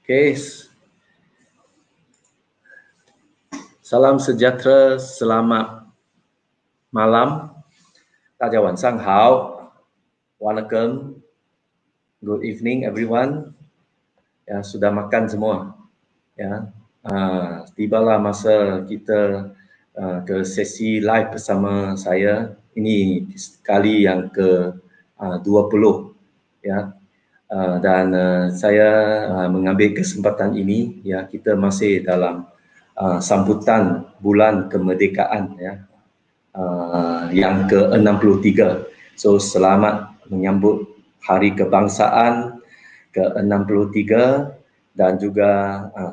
Okay. Salam sejahtera, selamat malam. 大家晚上好. Waalaikum. Good evening everyone. Ya, sudah makan semua. Ya. Tibalah masa kita ke sesi live bersama saya. Ini kali yang ke-20 ya. Dan saya mengambil kesempatan ini ya, kita masih dalam sambutan bulan kemerdekaan ya, yang ke-63. So selamat menyambut Hari Kebangsaan ke-63 dan juga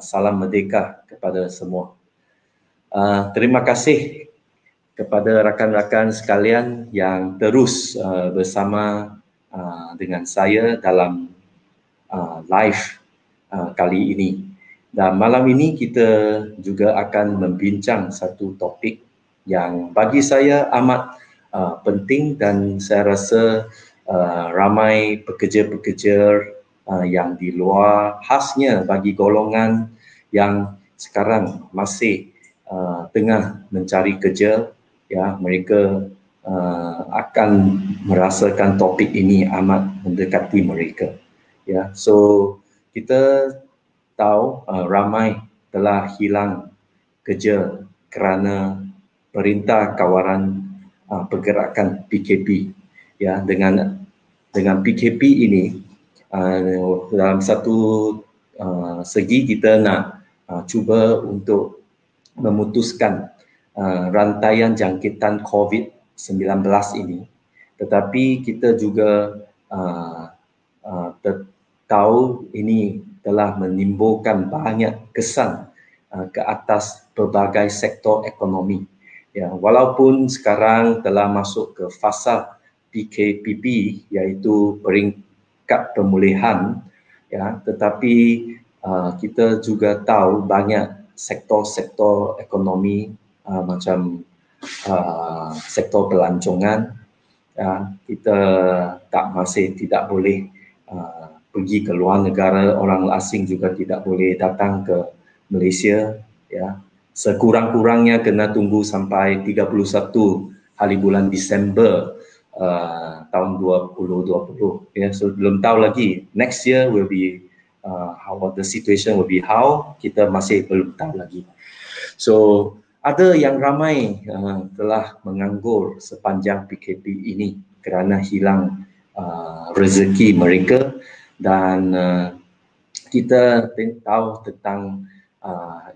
salam merdeka kepada semua. Terima kasih kepada rakan-rakan sekalian yang terus bersama dengan saya dalam live kali ini. Dan malam ini kita juga akan membincang satu topik yang bagi saya amat penting, dan saya rasa ramai pekerja-pekerja yang di luar, khasnya bagi golongan yang sekarang masih tengah mencari kerja, ya, mereka akan merasakan topik ini amat mendekati mereka. Ya, so kita tahu ramai telah hilang kerja kerana Perintah Kawalan Pergerakan PKP. Ya, dengan PKP ini dalam satu segi kita nak cuba untuk memutuskan rantaian jangkitan COVID-19 ini, tetapi kita juga tahu ini telah menimbulkan banyak kesan ke atas pelbagai sektor ekonomi. Ya, walaupun sekarang telah masuk ke fasa PKPP, iaitu peringkat pemulihan, ya, tetapi kita juga tahu banyak sektor-sektor ekonomi macam sektor pelancongan, ya, kita masih tidak boleh pergi ke luar negara, orang asing juga tidak boleh datang ke Malaysia, ya. Sekurang-kurangnya kena tunggu sampai 31 hari bulan Disember tahun 2020, ya. So belum tahu lagi next year will be how the situation will be, how kita masih belum tahu lagi. So ada yang ramai telah menganggur sepanjang PKP ini kerana hilang rezeki mereka, dan kita tahu tentang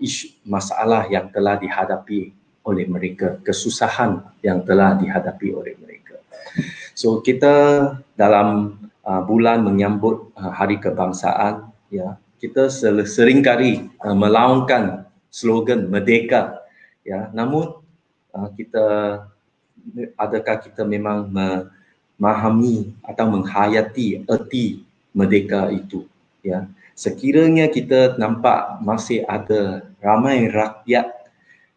isu masalah yang telah dihadapi oleh mereka, kesusahan yang telah dihadapi oleh mereka. So kita dalam bulan menyambut Hari Kebangsaan, ya, kita seringkali melaungkan slogan merdeka, ya. Namun adakah kita memang memahami atau menghayati erti merdeka itu, ya? Sekiranya kita nampak masih ada ramai rakyat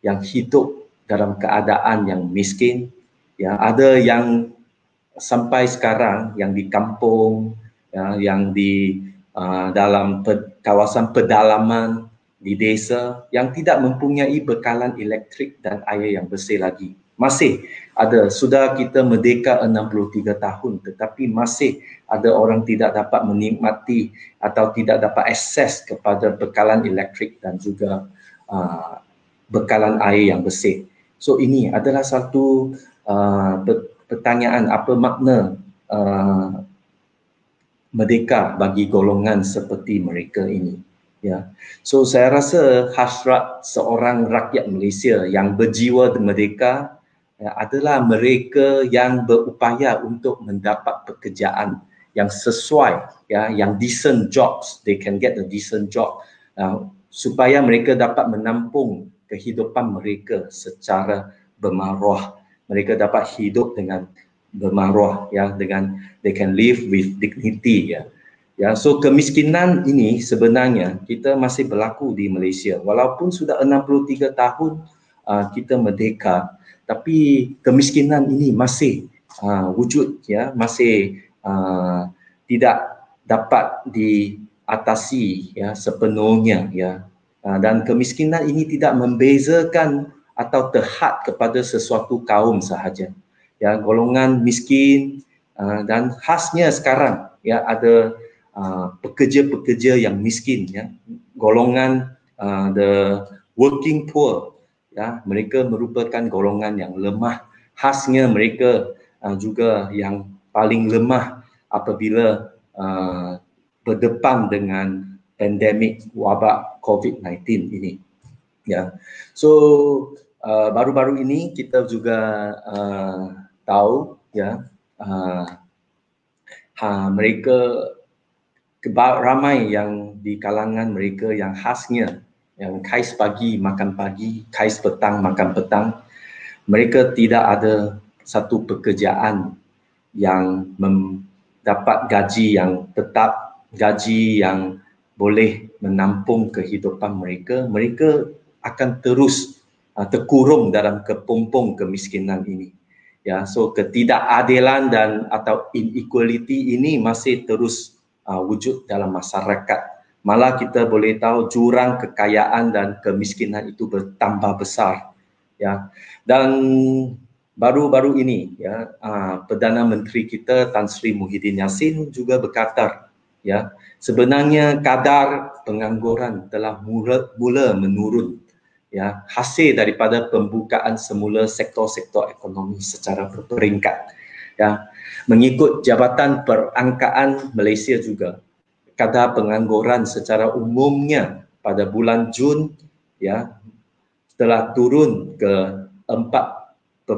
yang hidup dalam keadaan yang miskin, ya, ada yang sampai sekarang yang di kampung, ya, yang di dalam kawasan pedalaman di desa yang tidak mempunyai bekalan elektrik dan air yang bersih lagi. Masih ada, sudah kita merdeka 63 tahun, tetapi masih ada orang tidak dapat menikmati atau tidak dapat akses kepada bekalan elektrik dan juga bekalan air yang bersih. So ini adalah satu pertanyaan, apa makna merdeka bagi golongan seperti mereka ini, ya. So saya rasa hasrat seorang rakyat Malaysia yang berjiwa merdeka adalah mereka yang berupaya untuk mendapat pekerjaan yang sesuai, ya, yang decent jobs, they can get a decent job, supaya mereka dapat menampung kehidupan mereka secara bermaruah. Mereka dapat hidup dengan bermaruah, ya, dengan they can live with dignity, ya. Ya, so kemiskinan ini sebenarnya kita masih berlaku di Malaysia walaupun sudah 63 tahun kita merdeka, tapi kemiskinan ini masih wujud, ya, masih tidak dapat atasi ya sepenuhnya ya. Dan kemiskinan ini tidak membezakan atau terhad kepada sesuatu kaum sahaja. Ya, golongan miskin dan khasnya sekarang ya ada pekerja-pekerja yang miskin ya. Golongan the working poor ya, mereka merupakan golongan yang lemah. Khasnya mereka juga yang paling lemah apabila berdepan dengan pandemik wabak COVID-19 ini. Ya, so baru-baru ini kita juga tahu ya mereka ramai yang di kalangan mereka yang khasnya yang kais pagi makan pagi, kais petang makan petang, mereka tidak ada satu pekerjaan yang mendapat gaji yang tetap, gaji yang boleh menampung kehidupan mereka. Mereka akan terus terkurung dalam kepompong kemiskinan ini. Ya, so ketidakadilan dan atau inequality ini masih terus wujud dalam masyarakat. Malah kita boleh tahu jurang kekayaan dan kemiskinan itu bertambah besar. Ya, dan baru-baru ini ya Perdana Menteri kita Tan Sri Muhyiddin Yassin juga berkata ya sebenarnya kadar pengangguran telah mula menurun ya hasil daripada pembukaan semula sektor-sektor ekonomi secara berperingkat ya. Mengikut Jabatan Perangkaan Malaysia juga kadar pengangguran secara umumnya pada bulan Jun ya telah turun ke 4.9%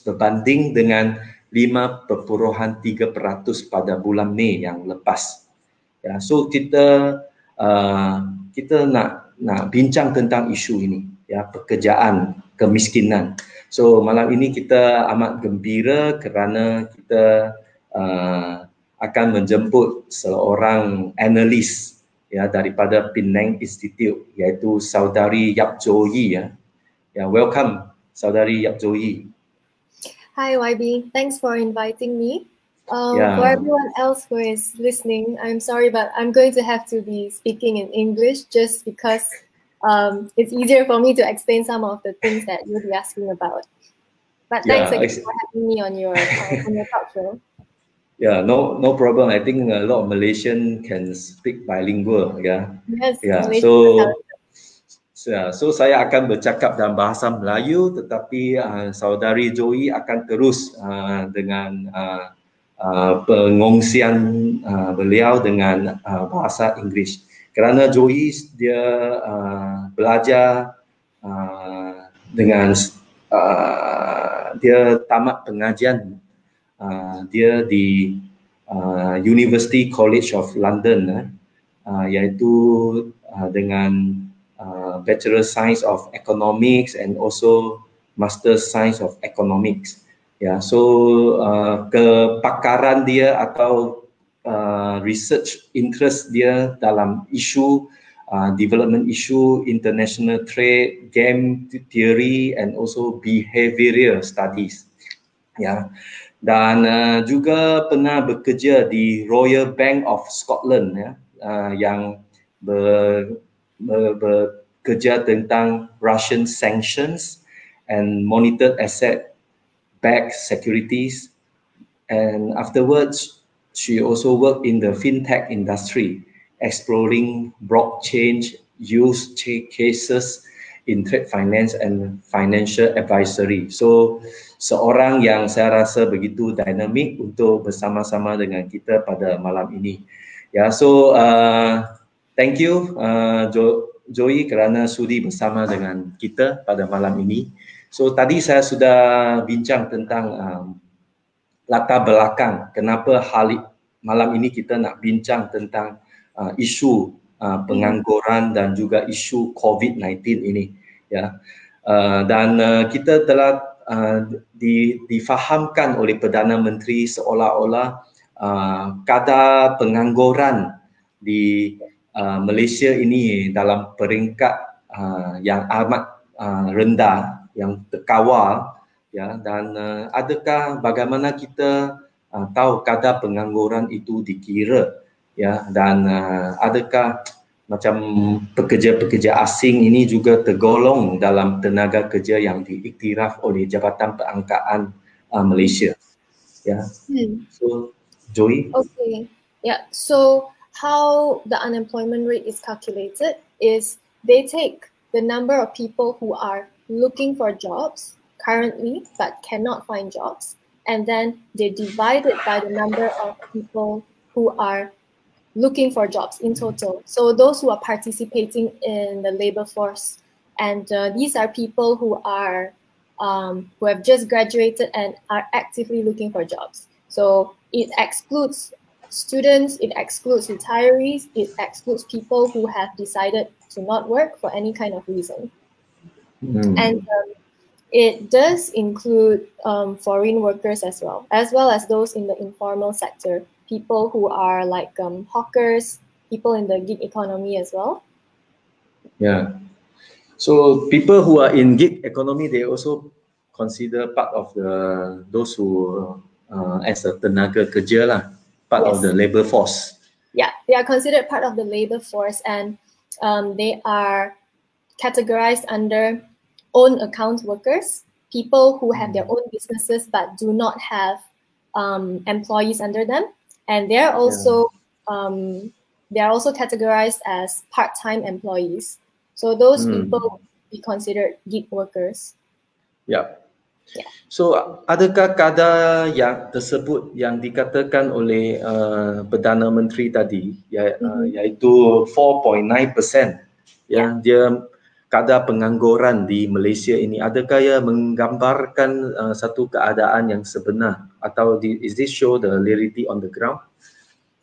berbanding dengan 5.3% pada bulan Mei yang lepas. Ya, so kita nak bincang tentang isu ini, ya pekerjaan, kemiskinan. So malam ini kita amat gembira kerana kita akan menjemput seorang analis ya daripada Penang Institute iaitu Saudari Yap Jo Yee ya. Ya, welcome Saudari Yap Jo Yee. Hi YB, thanks for inviting me. For everyone else who is listening, I'm sorry, but I'm going to have to be speaking in English just because it's easier for me to explain some of the things that you'll be asking about. But thanks again for having me on your talk show. Yeah, no problem. I think a lot of Malaysian can speak bilingual. Yeah. Yes. Yeah. So saya akan bercakap dalam bahasa Melayu, tetapi Saudari Joey akan terus dengan pengongsian beliau dengan bahasa Inggeris. Kerana Joey dia belajar dengan dia tamat pengajian dia di University College of London iaitu dengan Bachelor Science of Economics and also Master Science of Economics. Ya, so kepakaran dia atau research interest dia dalam isu development issue, international trade, game theory and also behavioral studies. Ya. Dan juga pernah bekerja di Royal Bank of Scotland ya, yang bekerja tentang Russian sanctions and monitored asset-backed securities. And afterwards, she also worked in the fintech industry, exploring blockchain use cases in trade finance and financial advisory. So seorang yang saya rasa begitu dinamik untuk bersama-sama dengan kita pada malam ini. Ya, so thank you Joey kerana sudi bersama dengan kita pada malam ini. So tadi saya sudah bincang tentang latar belakang kenapa malam ini kita nak bincang tentang isu pengangguran dan juga isu COVID-19 ini ya. Dan kita telah difahamkan oleh Perdana Menteri seolah-olah kadar pengangguran di Malaysia ini dalam peringkat yang amat rendah, yang terkawal ya. Dan adakah bagaimana kita tahu kadar pengangguran itu dikira ya, dan adakah macam pekerja-pekerja asing ini juga tergolong dalam tenaga kerja yang diiktiraf oleh Jabatan Perangkaan Malaysia? Ya. So Joey. Okay. Yeah. So how the unemployment rate is calculated is they take the number of people who are looking for jobs currently but cannot find jobs, and then they divide it by the number of people who are looking for jobs in total. So those who are participating in the labor force, and these are people who have just graduated and are actively looking for jobs. So it excludes students, it excludes retirees, it excludes people who have decided to not work for any kind of reason. And it does include foreign workers as well as those in the informal sector, people who are like hawkers, people in the gig economy as well. Yeah. So people who are in gig economy, they also consider part of those who as a tenaga kerja lah, part of the labor force. Yeah, they are considered part of the labor force, and they are categorized under own account workers, people who have their own businesses but do not have employees under them, and they're also categorized as part-time employees. So those people be considered gig workers. Yeah. So adakah kadar yang tersebut yang dikatakan oleh Perdana Menteri tadi, iaitu 4.9%, dia kadar pengangguran di Malaysia ini, adakah ia menggambarkan satu keadaan yang sebenar, atau is this show the reality on the ground?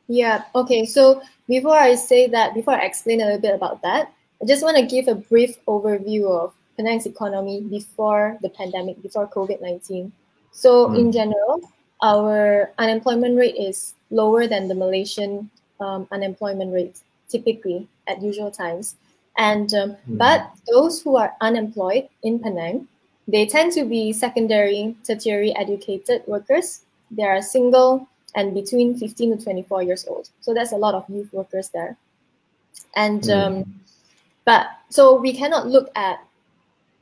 Yeah, okay. So before I explain a little bit about that, I just want to give a brief overview of Penang's economy before the pandemic, before COVID-19. So in general, our unemployment rate is lower than the Malaysian unemployment rate, typically at usual times. And but those who are unemployed in Penang, they tend to be secondary, tertiary educated workers. They are single and between 15 to 24 years old. So that's a lot of youth workers there. And but so we cannot look at,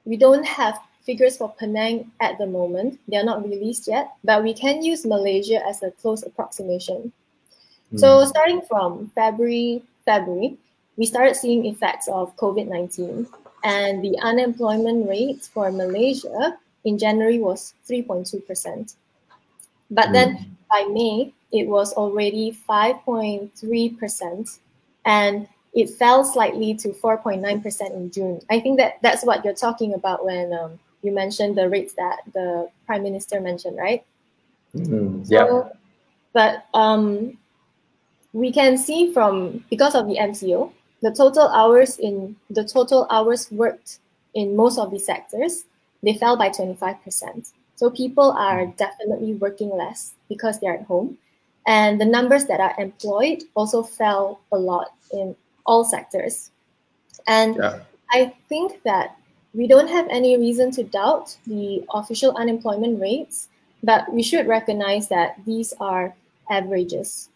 we don't have figures for Penang at the moment. They are not released yet, but we can use Malaysia as a close approximation. So starting from February, we started seeing effects of COVID-19, and the unemployment rate for Malaysia in January was 3.2%. But then by May, it was already 5.3%, and it fell slightly to 4.9% in June. I think that's what you're talking about when you mentioned the rates that the Prime Minister mentioned, right? Yeah. But we can see because of the MCO, the total hours worked in most of the sectors, they fell by 25%. So people are definitely working less because they're at home. And the numbers that are employed also fell a lot in all sectors. And I think that we don't have any reason to doubt the official unemployment rates, but we should recognize that these are averages,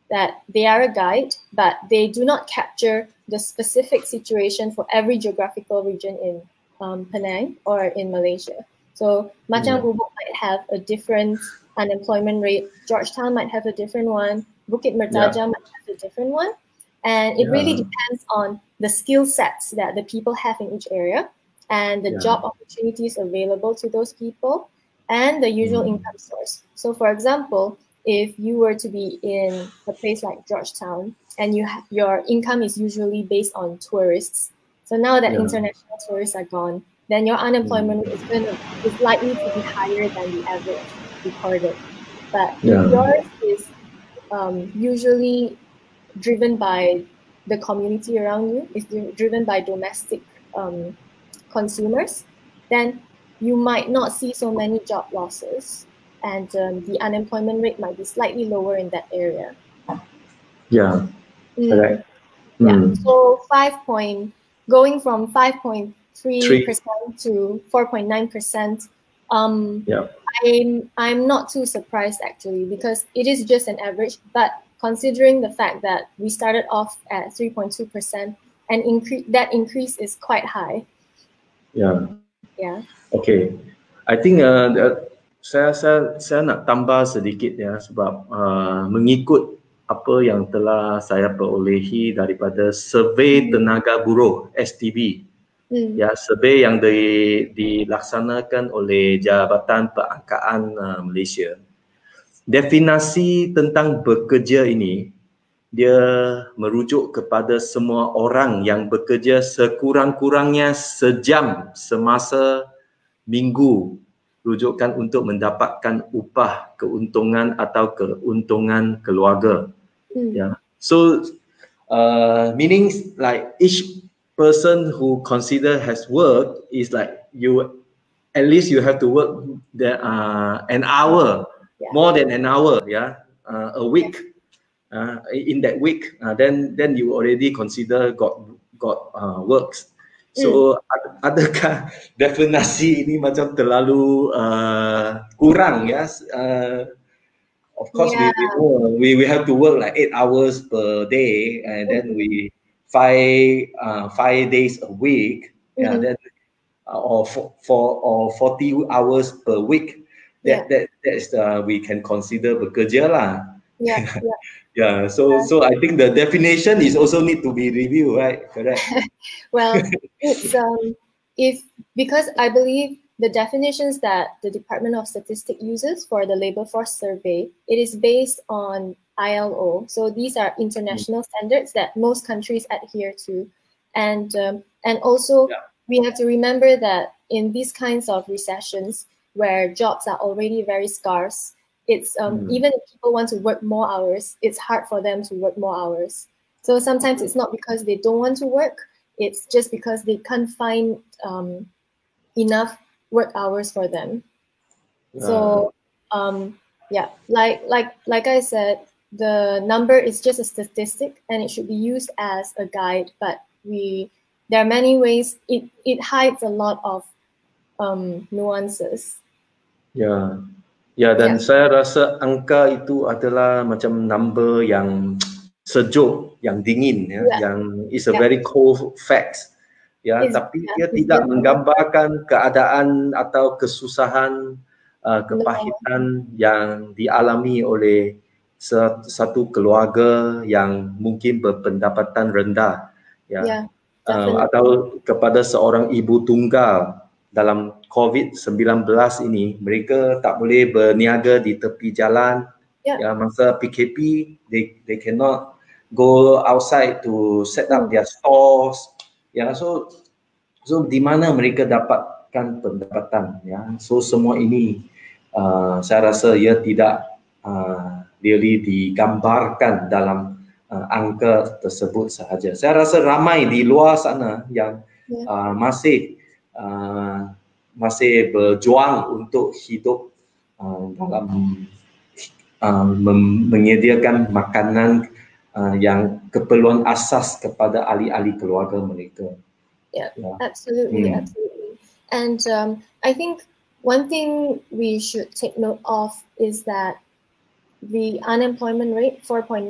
that they are a guide, but they do not capture the specific situation for every geographical region in Penang or in Malaysia. So Machang Ubok might have a different unemployment rate, Georgetown might have a different one, Bukit Mertajam might have a different one. And it really depends on the skill sets that the people have in each area and the job opportunities available to those people and the usual income source. So for example, if you were to be in a place like Georgetown and your income is usually based on tourists, so now that international tourists are gone, then your unemployment is likely to be higher than the average recorded. But if yours is usually driven by the community around you, is driven by domestic consumers, then you might not see so many job losses, and the unemployment rate might be slightly lower in that area. Yeah, correct. Yeah, so going from 5.3% to 4.9%, I'm not too surprised actually, because it is just an average, but considering the fact that we started off at 3.2% and that increase is quite high. Yeah. Yeah. Okay. I think saya nak tambah sedikit ya, sebab mengikut apa yang telah saya perolehi daripada survei tenaga buruh STB. Ya, survei yang dilaksanakan oleh Jabatan Perangkaan Malaysia. Definisi tentang bekerja ini, dia merujuk kepada semua orang yang bekerja sekurang-kurangnya sejam semasa minggu, rujukan untuk mendapatkan upah, keuntungan atau keuntungan keluarga. Yeah. So meaning like each person who consider has work is like you, at least you have to work an hour, more than an hour, a week. In that week, then you already consider got works. So adakah definisi ini macam terlalu kurang ya? Of course, we have to work like 8 hours per day, and then we 5 days a week, then or 40 hours per week. That's we can consider bekerja lah. Yeah, so I think the definition is also need to be reviewed, right? Correct. Well, it's because I believe the definitions that the Department of Statistics uses for the labor force survey, it is based on ILO. So these are international standards that most countries adhere to, and also we have to remember that in these kinds of recessions where jobs are already very scarce, it's even if people want to work more hours, it's hard for them to work more hours. So sometimes it's not because they don't want to work, it's just because they can't find enough work hours for them. So like I said, the number is just a statistic and it should be used as a guide, but there are many ways it hides a lot of nuances. Ya, dan saya rasa angka itu adalah macam number yang sejuk, yang dingin, yang is a very cold facts. Ya, tapi dia tidak menggambarkan keadaan atau kesusahan, kepahitan yang dialami oleh satu keluarga yang mungkin berpendapatan rendah, atau kepada seorang ibu tunggal. Dalam COVID-19 ini, mereka tak boleh berniaga di tepi jalan. Masa PKP, they cannot go outside to set up their stores. So di mana mereka dapatkan pendapatan? So semua ini saya rasa ia tidak really digambarkan dalam angka tersebut sahaja. Saya rasa ramai di luar sana yang masih berjuang untuk hidup dalam menyediakan makanan yang keperluan asas kepada ahli-ahli keluarga mereka. Absolutely. And I think one thing we should take note of is that the unemployment rate, 4.9%,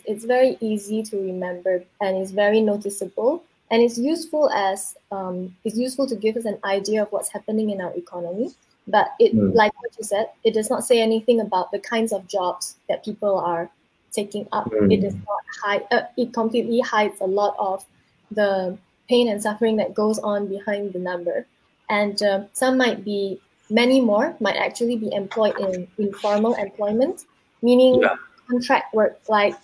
it's very easy to remember and it's very noticeable. And it's useful to give us an idea of what's happening in our economy. But like what you said, it does not say anything about the kinds of jobs that people are taking up. It does not hide. It completely hides a lot of the pain and suffering that goes on behind the number. And many more might actually be employed in informal employment, meaning contract work, like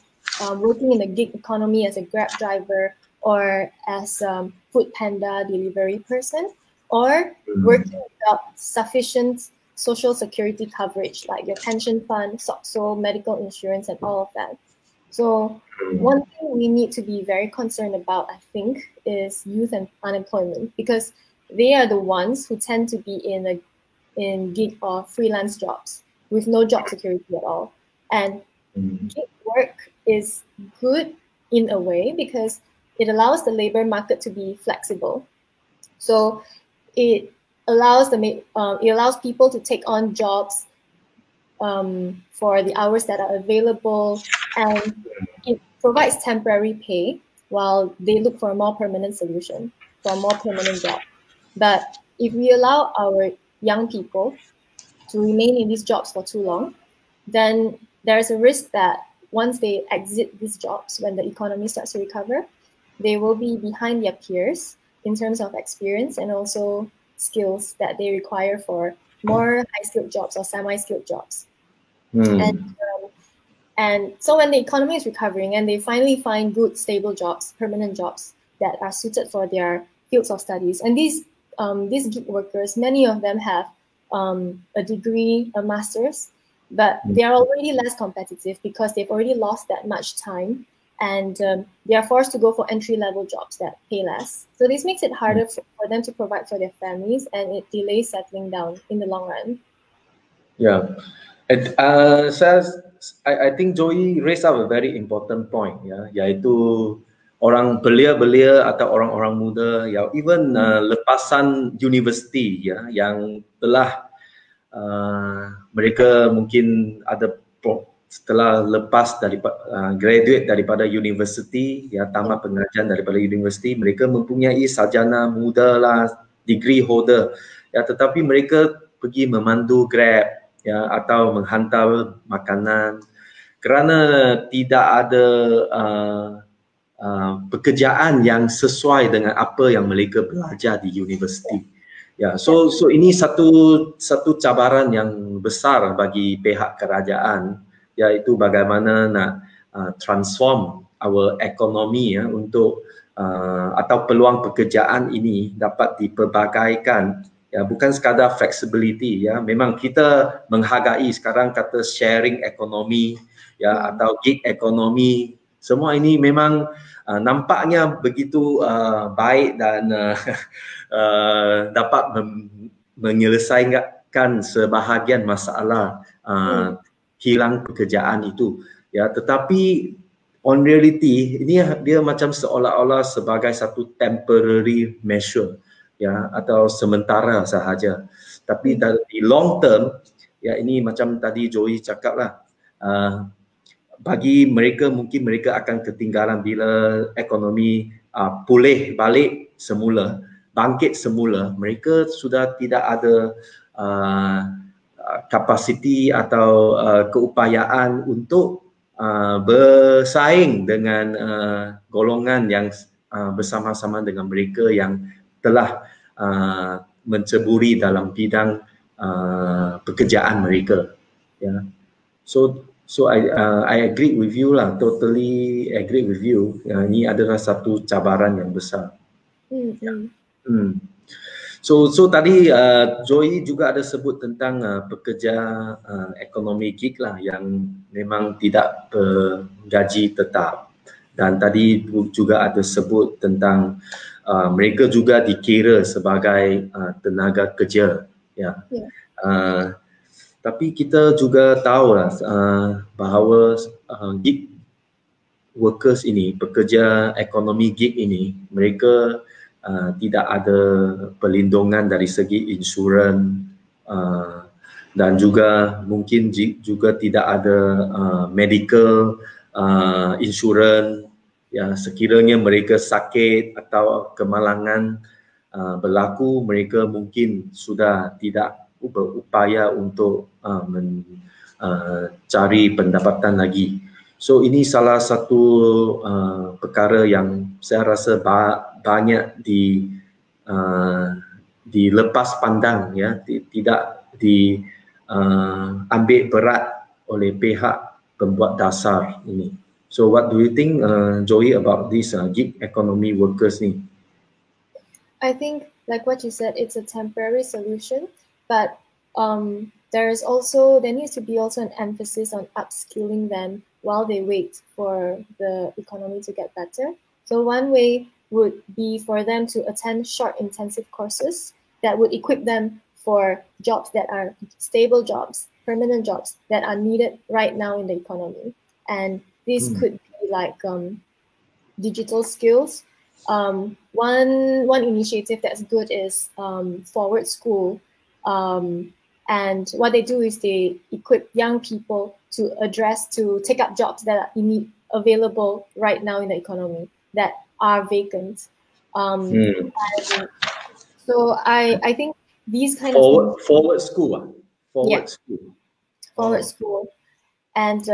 working in the gig economy as a Grab driver, or as a food panda delivery person, or working without sufficient social security coverage, like your pension fund, SOCSO, medical insurance, and all of that. So one thing we need to be very concerned about, I think, is youth and unemployment, because they are the ones who tend to be in gig or freelance jobs with no job security at all. And gig work is good in a way because it allows the labor market to be flexible. So it allows people to take on jobs for the hours that are available, and it provides temporary pay while they look for a more permanent solution, for a more permanent job. But if we allow our young people to remain in these jobs for too long, then there's a risk that once they exit these jobs, when the economy starts to recover, they will be behind their peers in terms of experience and also skills that they require for more high-skilled jobs or semi-skilled jobs. And so when the economy is recovering and they finally find good, stable jobs, permanent jobs that are suited for their fields of studies, and these gig workers, many of them have a degree, a master's, but they are already less competitive because they've already lost that much time, and they are forced to go for entry-level jobs that pay less. So this makes it harder for them to provide for their families, and it delays settling down in the long run. Yeah, and I think Joey raised up a very important point, ya, yaitu orang belia-belia atau orang-orang muda, ya, even lepasan universiti, ya, yang telah mereka mungkin ada setelah lepas daripada graduate daripada universiti, ya, tamat pengajian daripada universiti, mereka mempunyai sarjana muda lah, degree holder, ya, tetapi mereka pergi memandu Grab, ya, atau menghantar makanan kerana tidak ada pekerjaan yang sesuai dengan apa yang mereka belajar di universiti. Ya, so ini satu cabaran yang besar bagi pihak kerajaan, iaitu bagaimana nak transform our economy, ya, untuk atau peluang pekerjaan ini dapat dipelbagaikan, ya, bukan sekadar flexibility, ya. Memang kita menghargai sekarang kata sharing economy, ya, atau gig economy. Semua ini memang nampaknya begitu baik dan dapat menyelesaikan sebahagian masalah hilang pekerjaan itu, ya. Tetapi on reality ini dia macam seolah-olah sebagai satu temporary measure, ya, atau sementara sahaja. Tapi dari long term, ya, ini macam tadi Joey cakap lah, bagi mereka mungkin mereka akan ketinggalan bila ekonomi pulih balik semula, bangkit semula. Mereka sudah tidak ada kapasiti atau keupayaan untuk bersaing dengan golongan yang bersama-sama dengan mereka yang telah menceburi dalam bidang pekerjaan mereka, ya. So I agree with you lah, totally agree with you. Ini adalah satu cabaran yang besar. So tadi Joey juga ada sebut tentang pekerja ekonomi gig lah yang memang tidak gaji tetap, dan tadi juga ada sebut tentang mereka juga dikira sebagai tenaga kerja, ya. Tapi kita juga tahu lah bahawa gig workers ini, pekerja ekonomi gig ini, mereka tidak ada perlindungan dari segi insurans, dan juga mungkin juga tidak ada medical insurans, ya. Sekiranya mereka sakit atau kemalangan berlaku, mereka mungkin sudah tidak berupaya untuk mencari pendapatan lagi. So ini salah satu perkara yang saya rasa banyak dilepas pandang, ya, tidak diambil berat oleh pihak pembuat dasar ini. So what do you think, Joey, about this gig economy workers ni? I think, like what you said, it's a temporary solution, but there needs to be also an emphasis on upskilling them while they wait for the economy to get better. So one way would be for them to attend short intensive courses that would equip them for jobs that are stable jobs, permanent jobs that are needed right now in the economy. And this could be like digital skills. One initiative that's good is Forward School, And what they do is they equip young people to take up jobs that are available right now in the economy that are vacant. So I think these kind of things, forward school, forward school, and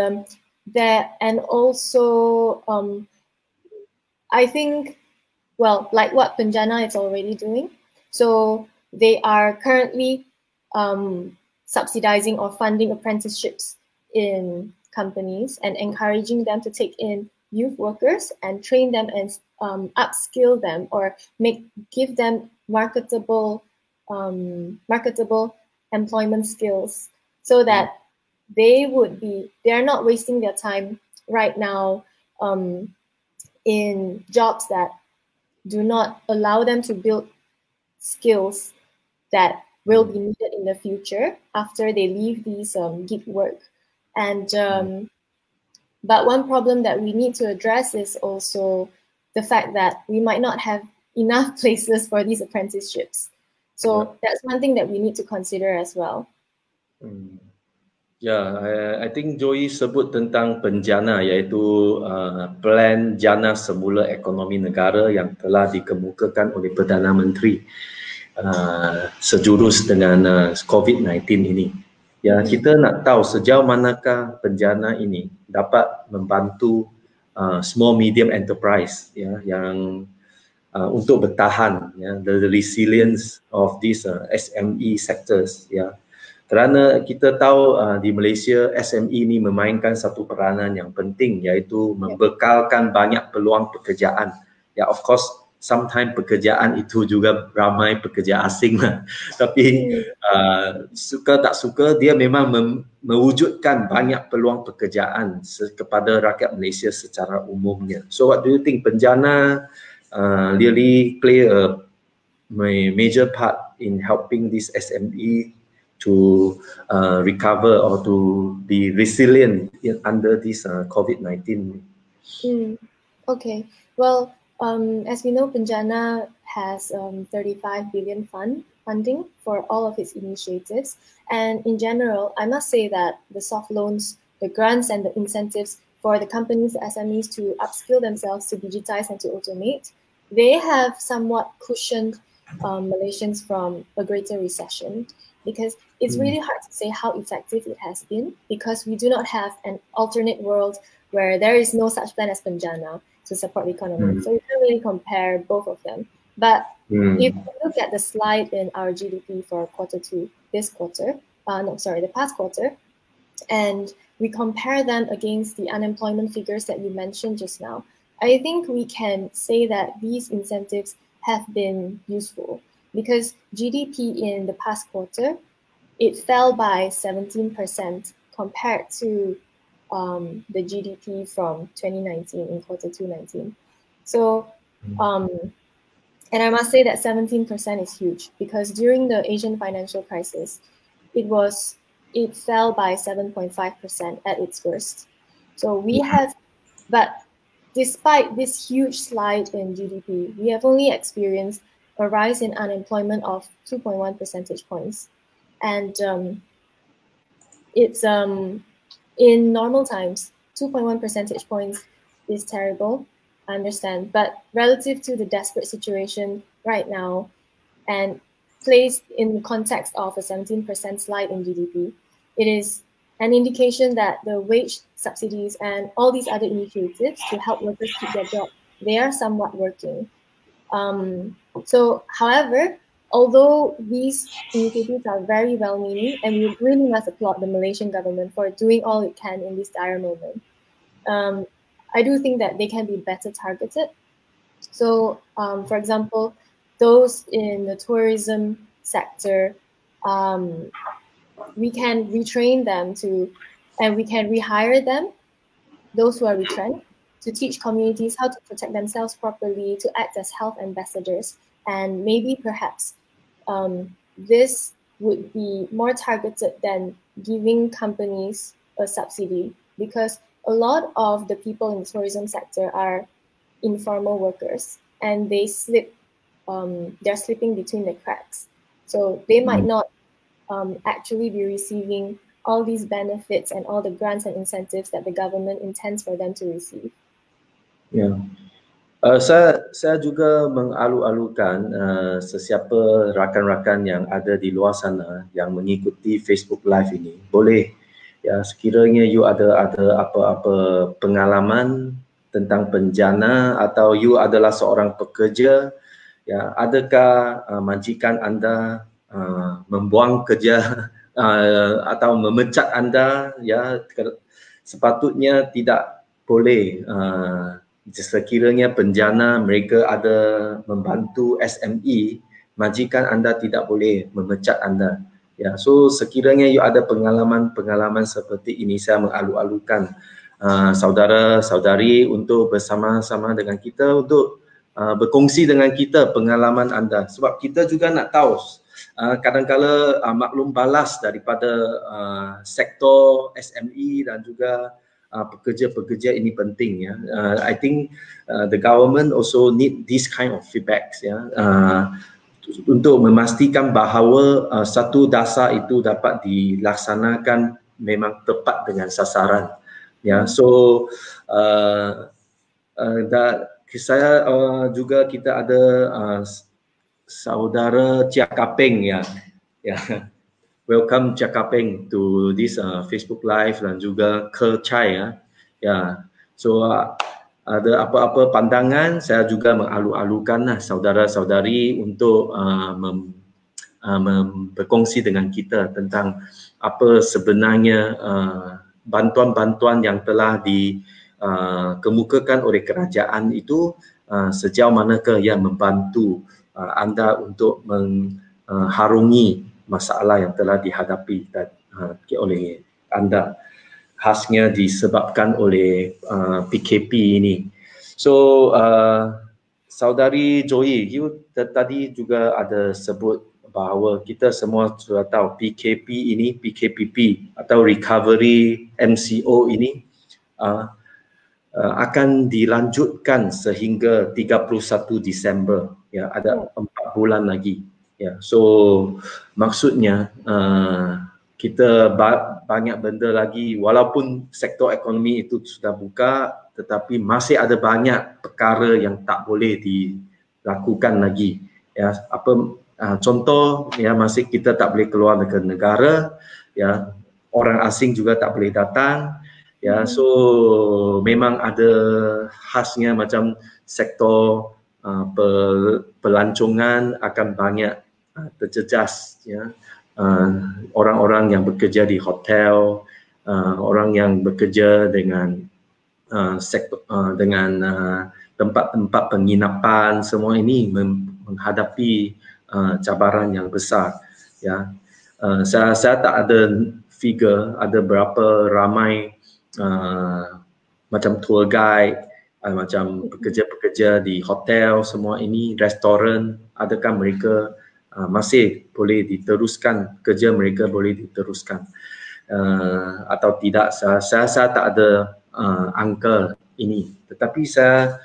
and also I think, well, like what Penjana is already doing. So they are currently subsidizing or funding apprenticeships in companies and encouraging them to take in youth workers and train them and upskill them or give them marketable employment skills, so that they are not wasting their time right now in jobs that do not allow them to build skills that will be needed in the future after they leave these gig work. And but one problem that we need to address is also the fact that we might not have enough places for these apprenticeships. So that's one thing that we need to consider as well. I think Joey sebut tentang Penjana, iaitu Plan Jana Semula Ekonomi Negara yang telah dikemukakan oleh Perdana Menteri sejurus dengan COVID-19 ini. Ya, kita nak tahu sejauh manakah Penjana ini dapat membantu small medium enterprise, ya, yang untuk bertahan, ya, the resilience of these SME sectors, ya. Kerana kita tahu di Malaysia SME ini memainkan satu peranan yang penting, iaitu membekalkan banyak peluang pekerjaan. Ya, of course, sometimes pekerjaan itu juga ramai pekerja asing lah. Tapi suka tak suka, dia memang mewujudkan banyak peluang pekerjaan kepada rakyat Malaysia secara umumnya. So what do you think? Penjana really play a major part in helping this SME to recover or to be resilient under this COVID-19. Okay, well, as we know, Penjana has 35 billion funding for all of its initiatives. And in general, I must say that the soft loans, the grants and the incentives for the companies, the SMEs to upskill themselves, to digitize and to automate, they have somewhat cushioned Malaysians from a greater recession, because it's really hard to say how effective it has been, because we do not have an alternate world where there is no such plan as Penjana to support the economy. So we can't really compare both of them. But if you look at the slide in our GDP for Q2, the past quarter, and we compare them against the unemployment figures that you mentioned just now, I think we can say that these incentives have been useful, because GDP in the past quarter, it fell by 17% compared to the GDP from 2019 in Q2 19. So, and I must say that 17% is huge, because during the Asian financial crisis, it fell by 7.5% at its worst. So but despite this huge slide in GDP, we have only experienced a rise in unemployment of 2.1 percentage points. And it's in normal times, 2.1 percentage points is terrible, I understand. But relative to the desperate situation right now, and placed in the context of a 17% slide in GDP, it is an indication that the wage subsidies and all these other initiatives to help workers keep their job, they are somewhat working. So, however, although these initiatives are very well-meaning, and we really must applaud the Malaysian government for doing all it can in this dire moment, I do think that they can be better targeted. So, for example, those in the tourism sector, we can retrain them and we can rehire them, those who are retrenched, to teach communities how to protect themselves properly, to act as health ambassadors. And maybe perhaps this would be more targeted than giving companies a subsidy, because a lot of the people in the tourism sector are informal workers, and they they're slipping between the cracks. So they might not actually be receiving all these benefits and all the grants and incentives that the government intends for them to receive? Ya, saya juga mengalu-alukan sesiapa rakan-rakan yang ada di luar sana yang mengikuti Facebook Live ini, boleh ya sekiranya you ada apa-apa pengalaman tentang penjana atau you adalah seorang pekerja, ya adakah majikan anda membuang kerja atau memecat anda, ya sepatutnya tidak boleh. Sekiranya penjana mereka ada membantu SME, majikan anda tidak boleh memecat anda. Ya, so sekiranya you ada pengalaman seperti ini, saya mengalu-alukan saudara-saudari untuk bersama-sama dengan kita untuk berkongsi dengan kita pengalaman anda, sebab kita juga nak tahu kadang-kala maklum balas daripada sektor SME dan juga pekerja-pekerja ini penting, ya. I think the government also need this kind of feedbacks, ya, untuk memastikan bahawa satu dasar itu dapat dilaksanakan memang tepat dengan sasaran, ya. So saya juga kita ada saudara Chia Kapeng, ya. Welcome Chia Kapeng to this Facebook Live dan juga Ke Chai, ya. Ya, so ada apa-apa pandangan, saya juga mengalu-alukan saudara-saudari untuk berkongsi dengan kita tentang apa sebenarnya bantuan-bantuan yang telah dikemukakan oleh kerajaan itu, sejauh manakah yang membantu anda untuk mengharungi masalah yang telah dihadapi oleh anda, khasnya disebabkan oleh PKP ini. So saudari Joy, you tadi juga ada sebut bahawa kita semua sudah tahu PKP ini, PKPP atau Recovery MCO ini akan dilanjutkan sehingga 31 Disember, ya, ada 4 bulan lagi. Ya, so maksudnya kita banyak benda lagi, walaupun sektor ekonomi itu sudah buka, tetapi masih ada banyak perkara yang tak boleh dilakukan lagi. Ya, contoh, ya, masih kita tak boleh keluar dari negara, ya, orang asing juga tak boleh datang, ya. So memang ada khasnya macam sektor pelancongan akan banyak terjejas, ya. Orang-orang yang bekerja di hotel, orang yang bekerja dengan sektor dengan tempat-tempat penginapan, semua ini menghadapi cabaran yang besar, ya. Saya tak ada figure ada berapa ramai macam tour guide, macam pekerja-pekerja di hotel, semua ini, restoran, adakah mereka masih boleh diteruskan, kerja mereka boleh diteruskan atau tidak. Saya tak ada angka ini, tetapi saya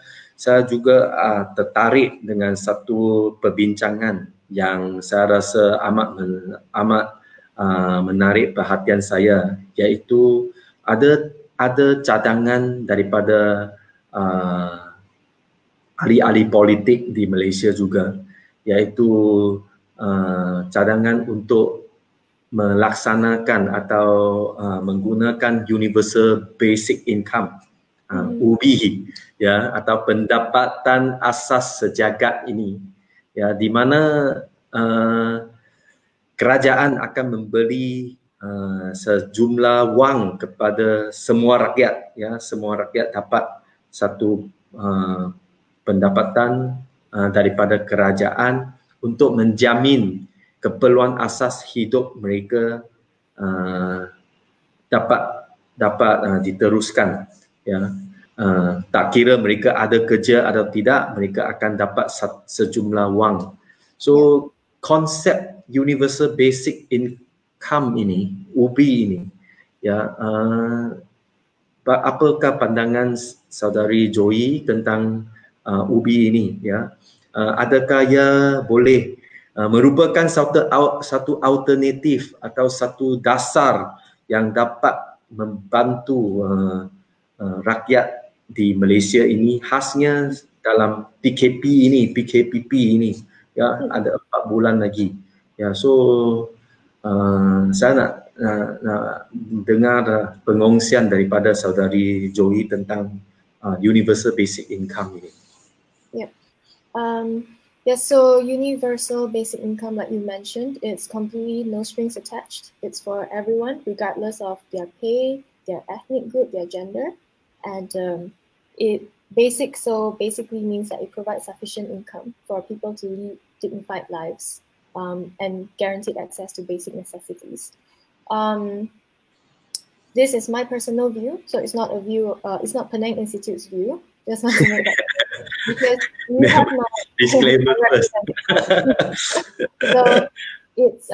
juga tertarik dengan satu perbincangan yang saya rasa amat menarik perhatian saya, iaitu ada cadangan daripada ahli-ahli politik di Malaysia juga, iaitu cadangan untuk melaksanakan atau menggunakan Universal Basic Income, UBI, ya, atau pendapatan asas sejagat ini, ya, di mana kerajaan akan memberi sejumlah wang kepada semua rakyat, ya, semua rakyat dapat satu pendapatan daripada kerajaan untuk menjamin keperluan asas hidup mereka dapat diteruskan, ya. Tak kira mereka ada kerja atau tidak, mereka akan dapat sejumlah wang. So konsep Universal Basic Income ini, UBI ini, ya, apakah pandangan saudari Joy tentang UBI ini, ya? Adakah ia boleh merupakan satu alternatif atau satu dasar yang dapat membantu rakyat di Malaysia ini, khasnya dalam PKPP ini, ya, ada 4 bulan lagi. Ya, so saya nak dengar pengongsian daripada saudari Joey tentang universal basic income ini. Yep. Yeah, so universal basic income, like you mentioned, it's completely no strings attached. It's for everyone, regardless of their pay, their ethnic group, their gender. And it basically means that it provides sufficient income for people to lead dignified lives and guaranteed access to basic necessities. This is my personal view, so it's not a view, it's not Penang Institute's view. Just want to make that clear, because we have not disclaimer first. So it's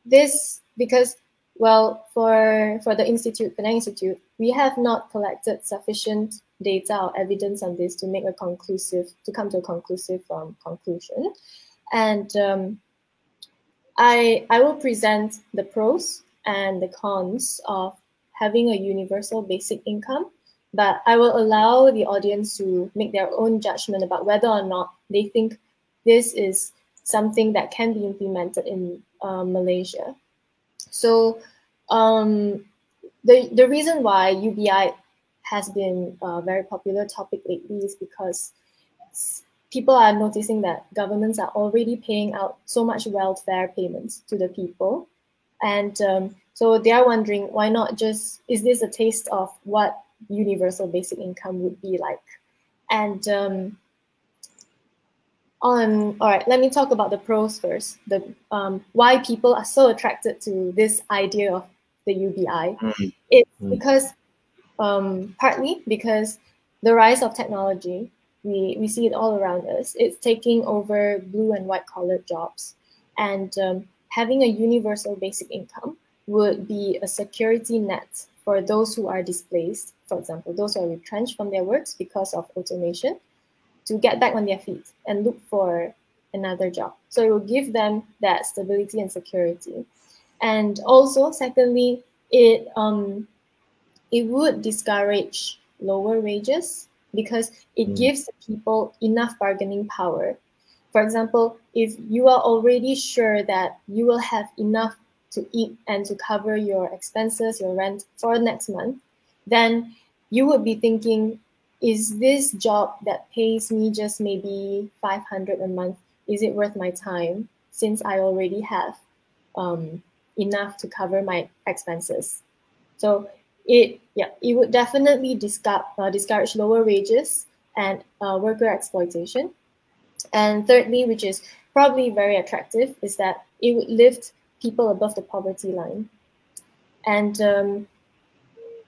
this because, well, for the institute, Penang Institute, we have not collected sufficient data or evidence on this to make a come to a conclusive conclusion. And I will present the pros and the cons of having a universal basic income, but I will allow the audience to make their own judgment about whether or not they think this is something that can be implemented in Malaysia. So the reason why UBI has been a very popular topic lately is because people are noticing that governments are already paying out so much welfare payments to the people. And so they are wondering, why not just, is this a taste of what universal basic income would be like? And all right, let me talk about the pros first. The why people are so attracted to this idea of the UBI. It's because partly because the rise of technology, we see it all around us. It's taking over blue and white collar jobs, and having a universal basic income would be a security net for those who are displaced, for example, those who are retrenched from their works because of automation, to get back on their feet and look for another job. So it will give them that stability and security. And also, secondly, it would discourage lower wages because it gives the people enough bargaining power. For example, if you are already sure that you will have enough to eat and to cover your expenses, your rent for next month, then you would be thinking, is this job that pays me just maybe 500 a month, is it worth my time since I already have enough to cover my expenses? So it would definitely discourage lower wages and worker exploitation. And thirdly, which is probably very attractive, is that it would lift people above the poverty line. And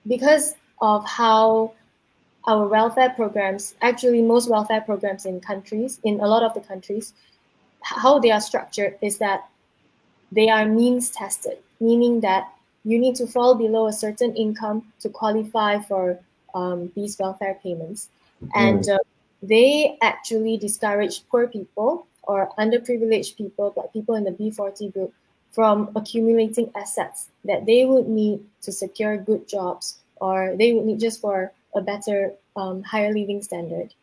because of how our welfare programs, actually most welfare programs in a lot of the countries, how they are structured is that they are means tested, meaning that you need to fall below a certain income to qualify for these welfare payments. And they actually discourage poor people or underprivileged people, like people in the B40 group, from accumulating assets that they would need to secure good jobs, or they would need just for a better, higher living standard.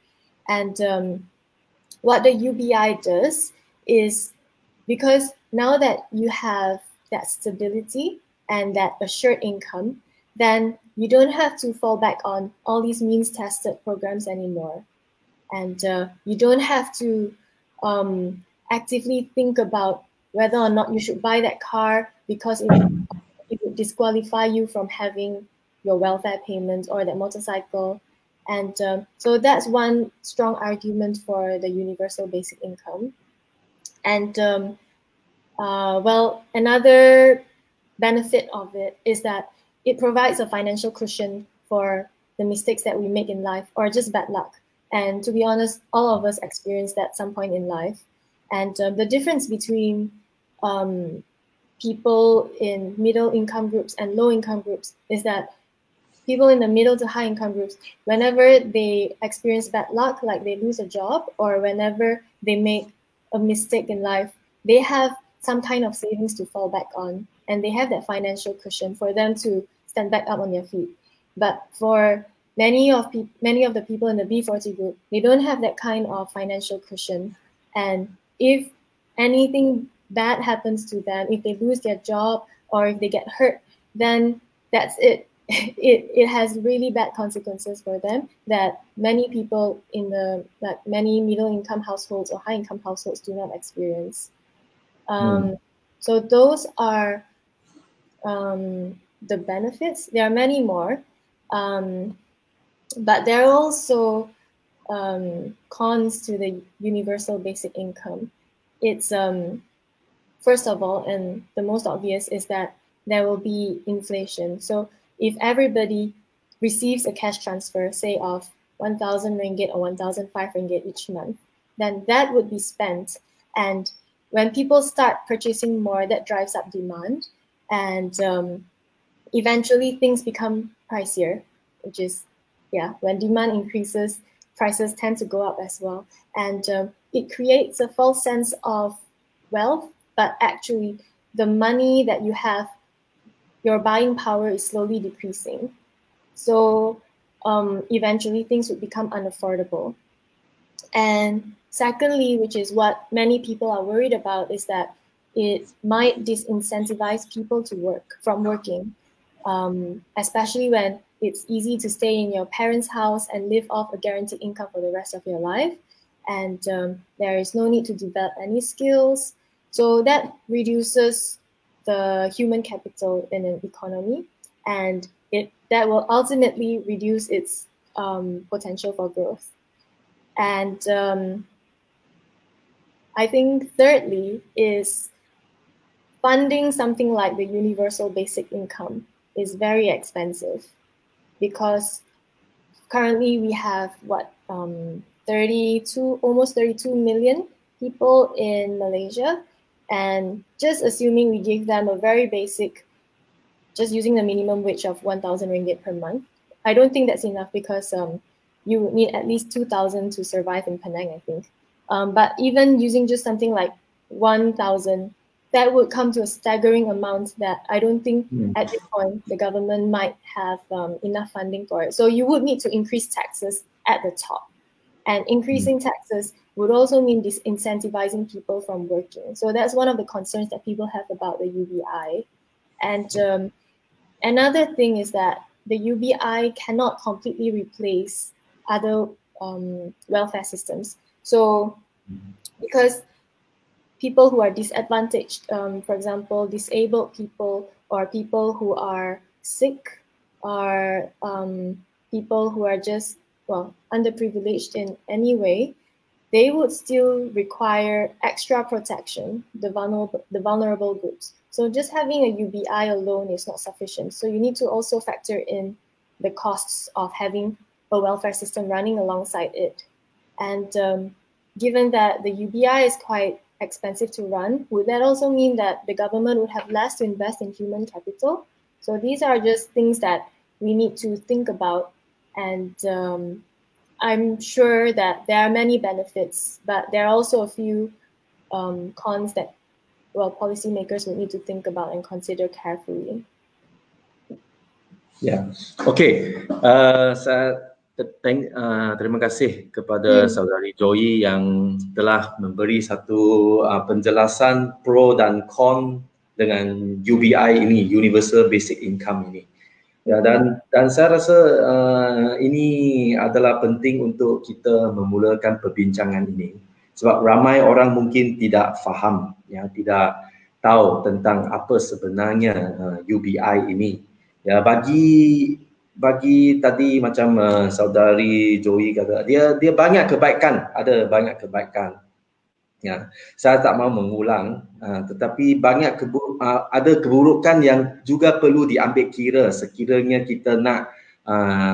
And what the UBI does is, because now that you have that stability and that assured income, then you don't have to fall back on all these means-tested programs anymore. And you don't have to actively think about whether or not you should buy that car because it would disqualify you from having your welfare payments or that motorcycle. And so that's one strong argument for the universal basic income. And well, another benefit of it is that it provides a financial cushion for the mistakes that we make in life, or just bad luck. And to be honest, all of us experience that at some point in life. And the difference between people in middle income groups and low income groups is that people in the middle to high income groups, whenever they experience bad luck, like they lose a job, or whenever they make a mistake in life, they have some kind of savings to fall back on, and they have that financial cushion for them to stand back up on their feet. But for many of the people in the B40 group, they don't have that kind of financial cushion. And if anything bad happens to them, if they lose their job or if they get hurt, then that's it. It has really bad consequences for them that many people in many middle-income households or high-income households do not experience. So those are the benefits. There are many more, but there are also cons to the universal basic income. It's first of all, and the most obvious, is that there will be inflation. So if everybody receives a cash transfer, say of 1,000 ringgit or 1,005 ringgit each month, then that would be spent. And when people start purchasing more, that drives up demand. And eventually things become pricier, which is, when demand increases, prices tend to go up as well. And it creates a false sense of wealth, but actually the money that you have, your buying power is slowly decreasing. So eventually things would become unaffordable. And secondly, which is what many people are worried about, is that it might disincentivize people to from working, especially when it's easy to stay in your parents' house and live off a guaranteed income for the rest of your life. And there is no need to develop any skills. So that reduces the human capital in an economy, and that will ultimately reduce its potential for growth. And I think thirdly is funding something like the universal basic income is very expensive, because currently we have almost 32 million people in Malaysia, and just assuming we give them a very basic, just using the minimum wage of 1,000 ringgit per month, I don't think that's enough, because you would need at least 2,000 to survive in Penang, I think. But even using just something like 1,000, that would come to a staggering amount that I don't think at this point the government might have enough funding for it. So you would need to increase taxes at the top. And increasing taxes would also mean disincentivizing people from working. So that's one of the concerns that people have about the UBI. And another thing is that the UBI cannot completely replace other welfare systems. So because people who are disadvantaged, for example, disabled people or people who are sick, or people who are just, underprivileged in any way, they would still require extra protection, the vulnerable groups. So just having a UBI alone is not sufficient. So you need to also factor in the costs of having a welfare system running alongside it. And given that the UBI is quite expensive to run, would that also mean that the government would have less to invest in human capital? So these are just things that we need to think about. And I'm sure that there are many benefits, but there are also a few cons that, policymakers would need to think about and consider carefully. Okay. Terima kasih kepada Saudari Joy yang telah memberi satu penjelasan pro dan con dengan UBI ini, Universal Basic Income ini. Ya, dan saya rasa ini adalah penting untuk kita memulakan perbincangan ini, sebab ramai orang mungkin tidak faham, tidak tahu tentang apa sebenarnya UBI ini. Ya, bagi tadi macam Saudari Joy kata, dia banyak kebaikan, ada banyak kebaikan. Ya, saya tak mau mengulang, tetapi ada keburukan yang juga perlu diambil kira sekiranya kita nak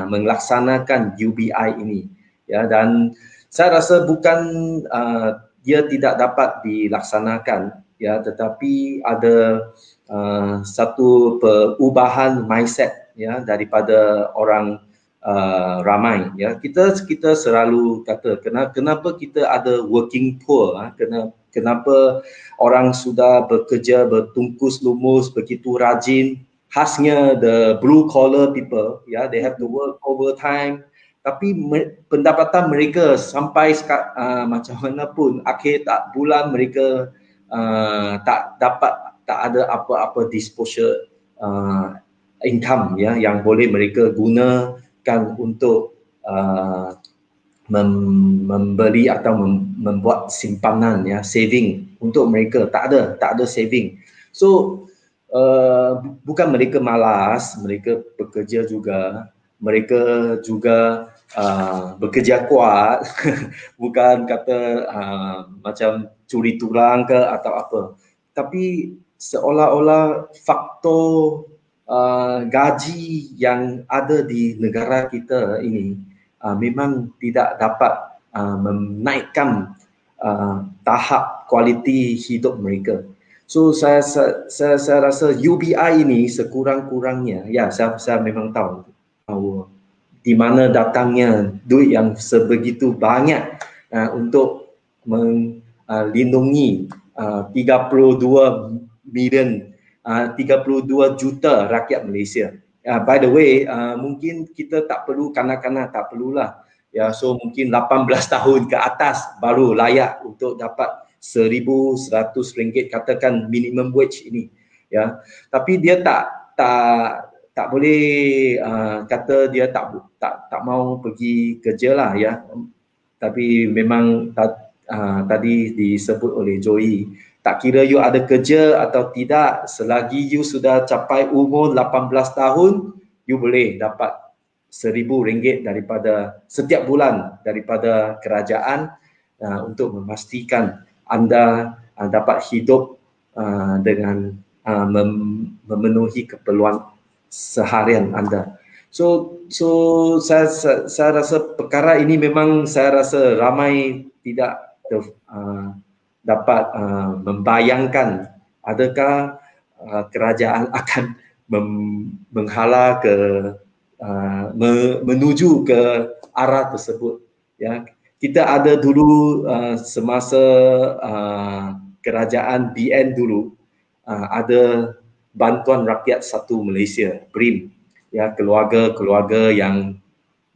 melaksanakan UBI ini. Ya, dan saya rasa bukan dia tidak dapat dilaksanakan, ya, tetapi ada satu perubahan mindset, ya, daripada orang ramai. Ya, kita selalu kata kenapa kita ada working poor, kenapa orang sudah bekerja bertungkus lumus begitu rajin, khasnya the blue collar people, ya, they have to work overtime, tapi pendapatan mereka sampai macam mana pun akhir bulan mereka tak ada apa-apa disposable income, ya, yang boleh mereka gunakan untuk membeli atau membuat simpanan, ya, saving untuk mereka. Tak ada saving. So bukan mereka malas, mereka bekerja juga, mereka juga bekerja kuat bukan kata macam curi tulang ke atau apa, tapi seolah-olah faktor gaji yang ada di negara kita ini memang tidak dapat menaikkan tahap kualiti hidup mereka. So saya rasa UBI ini sekurang-kurangnya, ya, saya memang tahu di mana datangnya duit yang sebegitu banyak untuk melindungi 32 juta rakyat Malaysia. By the way, mungkin kita tak perlu kanak-kanak, tak perlulah. Ya, so mungkin 18 tahun ke atas baru layak untuk dapat RM1,100 katakan minimum wage ini. Ya, tapi dia tak boleh kata dia tak mau pergi kerja lah, ya. Tapi memang tadi disebut oleh Joey, tak kira you ada kerja atau tidak, selagi you sudah capai umur 18 tahun, you boleh dapat RM1,000 daripada setiap bulan daripada kerajaan untuk memastikan anda dapat hidup dengan memenuhi keperluan seharian anda. So saya rasa perkara ini memang saya rasa ramai tidak dapat membayangkan adakah kerajaan akan menghala ke menuju ke arah tersebut, ya. Kita ada dulu semasa kerajaan BN dulu ada Bantuan Rakyat Satu Malaysia, BRIM, ya, keluarga-keluarga yang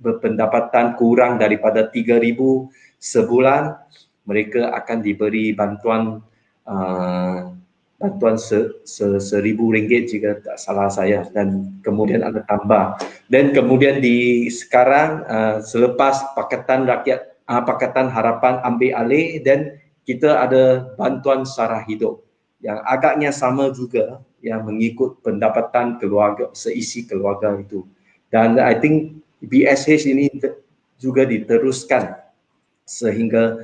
berpendapatan kurang daripada 3,000 sebulan, mereka akan diberi bantuan RM1,000 jika tak salah saya, dan kemudian ada tambah. Dan kemudian sekarang selepas Pakatan Harapan ambil alih, dan kita ada bantuan sara hidup yang agaknya sama juga, yang mengikut pendapatan keluarga, seisi keluarga itu. Dan I think BSH ini juga diteruskan sehingga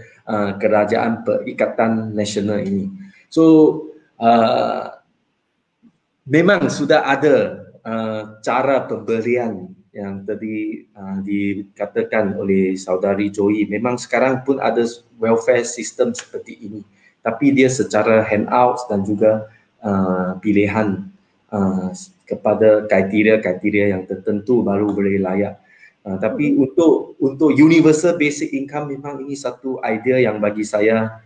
kerajaan Perikatan Nasional ini. So memang sudah ada cara pemberian yang tadi dikatakan oleh saudari Joey. Memang sekarang pun ada welfare system seperti ini, tapi dia secara handouts dan juga pilihan kepada kriteria yang tertentu baru boleh layak. Tapi untuk universal basic income, memang ini satu idea yang bagi saya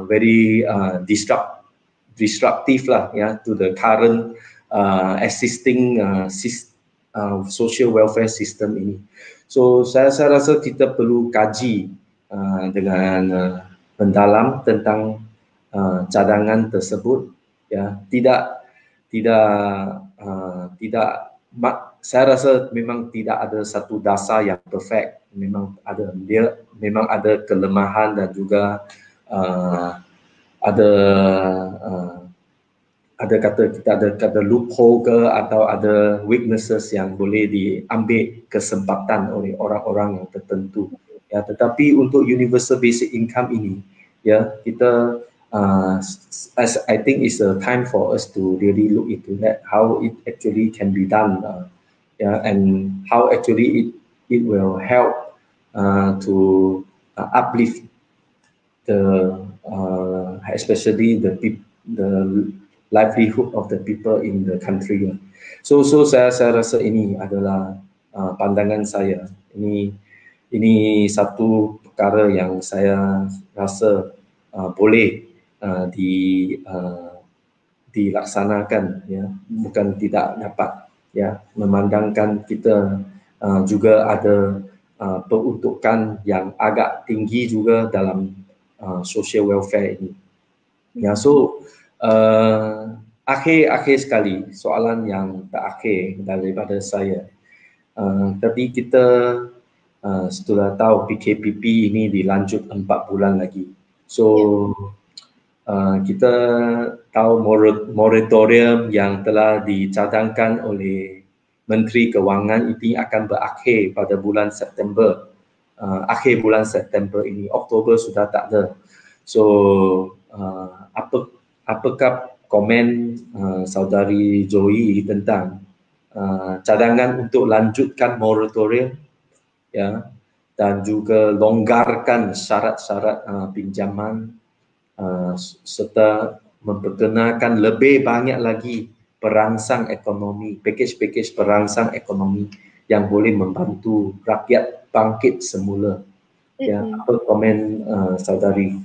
very disruptive lah, ya, to the current existing social welfare system ini. So saya rasa kita perlu kaji dengan mendalam tentang cadangan tersebut, ya. Saya rasa memang tidak ada satu dasar yang perfect. Memang ada kelemahan dan juga ada kata loophole ke atau ada weaknesses yang boleh diambil kesempatan oleh orang-orang yang tertentu, ya. Tetapi untuk universal basic income ini, ya, kita I think it's a time for us to really look into that, how it actually can be done, yeah, and how actually it will help to uplift the especially the livelihood of the people in the country. So saya rasa ini adalah pandangan saya. Ini satu perkara yang saya rasa boleh dilaksanakan, ya, bukan tidak dapat, ya, memandangkan kita juga ada peruntukan yang agak tinggi juga dalam social welfare ini. Ya, so akhir sekali soalan yang terakhir daripada saya. Tadi kita sudah tahu PKPP ini dilanjut 4 bulan lagi. So kita tahu moratorium yang telah dicadangkan oleh Menteri Kewangan ini akan berakhir pada bulan September. Akhir bulan September ini, Oktober sudah tak ada. So apakah komen saudari Joey tentang cadangan untuk lanjutkan moratorium, ya, dan juga longgarkan syarat-syarat pinjaman, serta memperkenalkan lebih banyak lagi perangsang ekonomi, package perangsang ekonomi yang boleh membantu rakyat bangkit semula. Ya, apa komen saudari?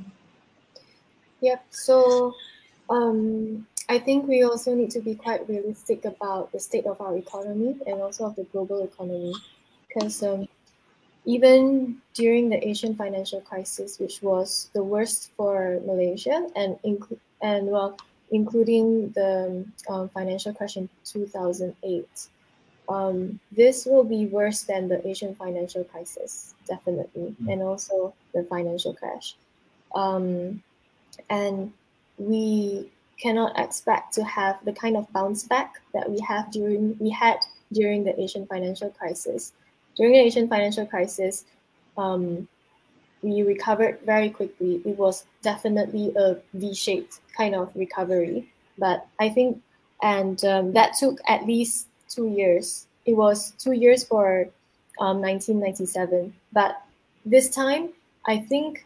Yep. So I think we also need to be quite realistic about the state of our economy and also of the global economy, because even during the Asian financial crisis, which was the worst for Malaysia, and including the financial crash in 2008, this will be worse than the Asian financial crisis, definitely, and also the financial crash. And we cannot expect to have the kind of bounce back that we had during the Asian financial crisis. During the Asian financial crisis, we recovered very quickly. It was definitely a V-shaped kind of recovery, but I think, and that took at least 2 years. It was 2 years for 1997, but this time I think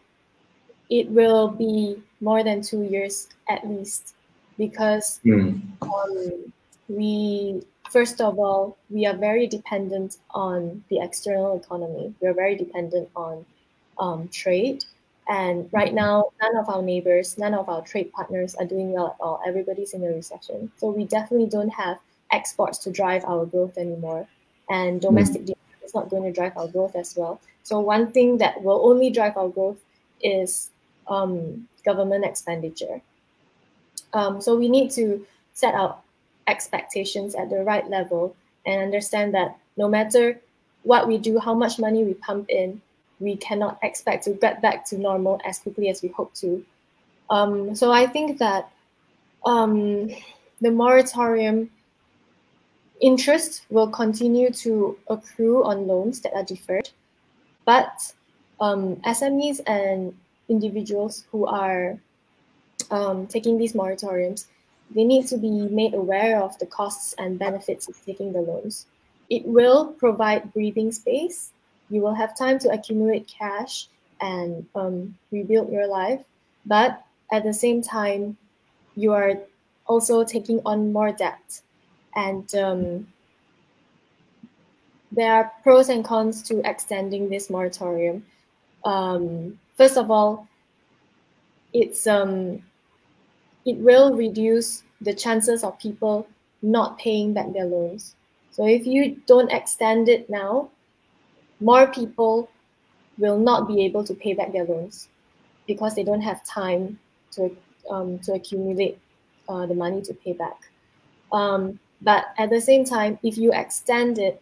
it will be more than 2 years at least, because first of all, we are very dependent on the external economy. We're very dependent on trade. And right now, none of our neighbors, none of our trade partners are doing well at all. Everybody's in a recession. So we definitely don't have exports to drive our growth anymore. And domestic demand is not going to drive our growth as well. So one thing that will only drive our growth is government expenditure. So we need to set our expectations at the right level and understand that no matter what we do, how much money we pump in, we cannot expect to get back to normal as quickly as we hope to. So I think that the moratorium interest will continue to accrue on loans that are deferred, but SMEs and individuals who are taking these moratoriums, they need to be made aware of the costs and benefits of taking the loans. It will provide breathing space. You will have time to accumulate cash and rebuild your life. But at the same time, you are also taking on more debt. And there are pros and cons to extending this moratorium. First of all, it will reduce the chances of people not paying back their loans. So if you don't extend it now, more people will not be able to pay back their loans because they don't have time to accumulate the money to pay back. But at the same time, if you extend it,